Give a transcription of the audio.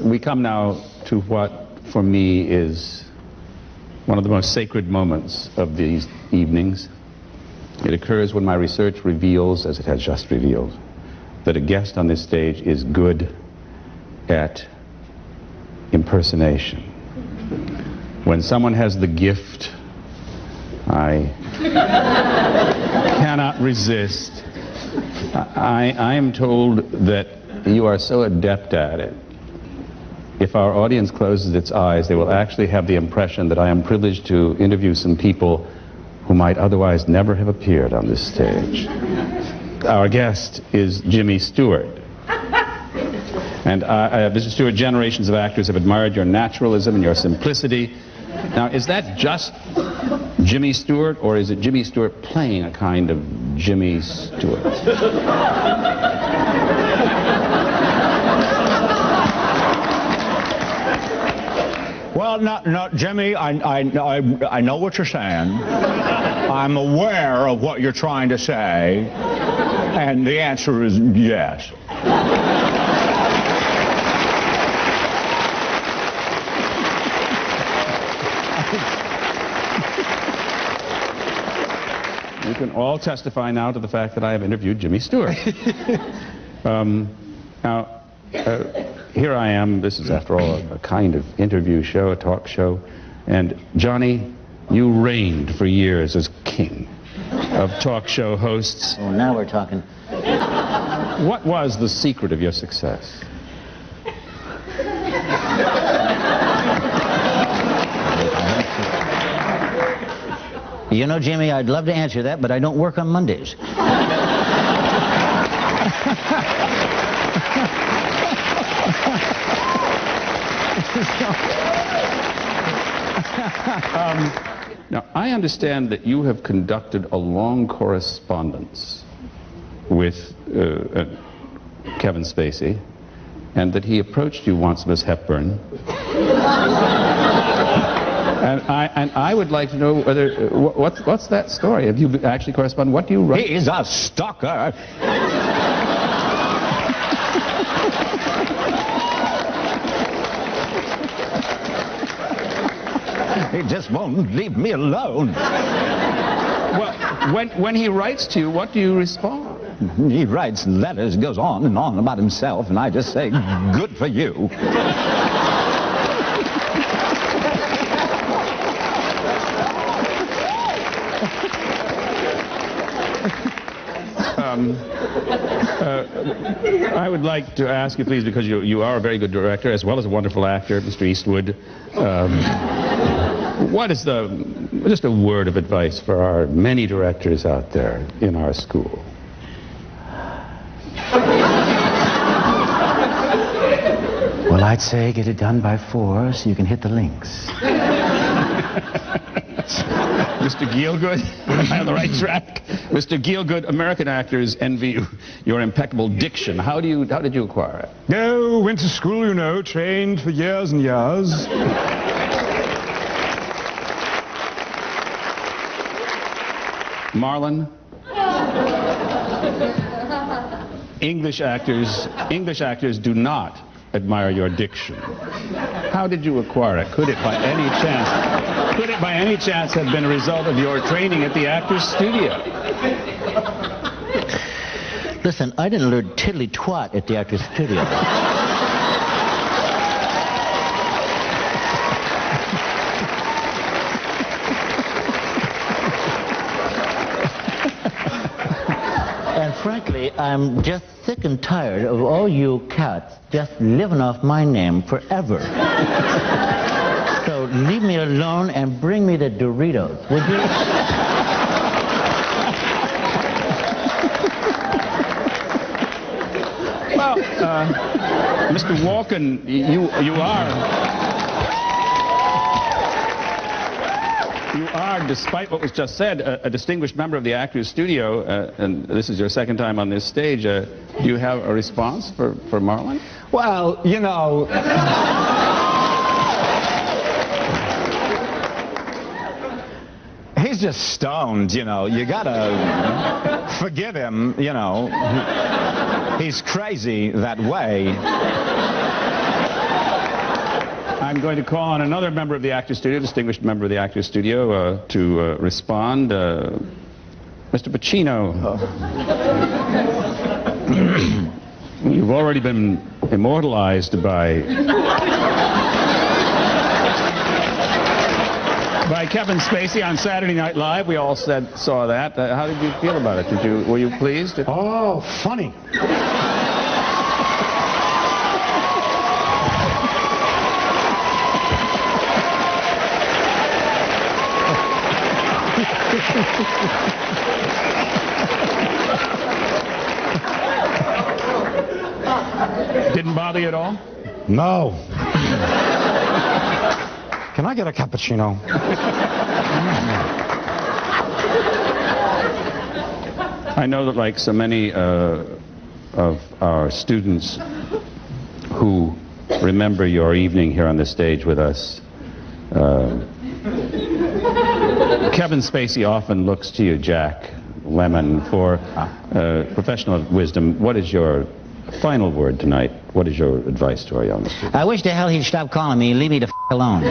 We come now to what, for me, is one of the most sacred moments of these evenings. It occurs when my research reveals, as it has just revealed, that a guest on this stage is good at impersonation. When someone has the gift, I cannot resist. I am told that you are so adept at it. If our audience closes its eyes, they will actually have the impression that I am privileged to interview some people who might otherwise never have appeared on this stage. Our guest is Jimmy Stewart. And Mr. Stewart, generations of actors have admired your naturalism and your simplicity. Now, is that just Jimmy Stewart, or is it Jimmy Stewart playing a kind of Jimmy Stewart? Well, no, Jimmy, I know what you're saying. I'm aware of what you're trying to say, and the answer is yes. You can all testify now to the fact that I have interviewed Jimmy Stewart. Here I am. This is, after all, a kind of interview show, a talk show. And Johnny, you reigned for years as king of talk show hosts. Oh, now we're talking. What was the secret of your success? You know, Jimmy, I'd love to answer that, but I don't work on Mondays. Now, I understand that you have conducted a long correspondence with Kevin Spacey, and that he approached you once, Miss Hepburn. And I would like to know whether, what's that story? Have you actually corresponded? What do you write? He's a stalker. He just won't leave me alone. Well, when he writes to you, what do you respond? He writes letters, goes on and on about himself, and I just say, good for you. I would like to ask you, please, because you are a very good director as well as a wonderful actor, Mr. Eastwood. What is just a word of advice for our many directors out there in our school? Well, I'd say get it done by 4 so you can hit the links. Mr. Gielgud, am I on the right track? Mr. Gielgud, American actors envy your impeccable diction. How did you acquire it? No, went to school, you know, trained for years and years. Marlon? English actors do not admire your diction. How did you acquire it? Could it by any chance have been a result of your training at the Actors Studio? Listen, I didn't learn tiddly twat at the Actors Studio. And frankly, I'm just sick and tired of all you cats just living off my name forever. So leave me alone and bring me the Doritos, would you? Well, Mr. Walken, you are, despite what was just said, a distinguished member of the Actors Studio, and this is your second time on this stage. Do you have a response for Marlon? Well, you know... He's just stoned, you know. You gotta forgive him, you know. He's crazy that way. I'm going to call on another member of the Actors Studio, distinguished member of the Actors Studio, to respond. Mr. Pacino. You've already been immortalized by Kevin Spacey on Saturday Night Live. We all saw that. How did you feel about it? Were you pleased? Oh, funny. Didn't bother you at all? No. Can I get a cappuccino? I know that like so many of our students who remember your evening here on the stage with us, Kevin Spacey often looks to you, Jack Lemmon, for professional wisdom. What is your final word tonight? What is your advice to our young students? I wish the hell he'd stop calling me. Leave me the f*** alone.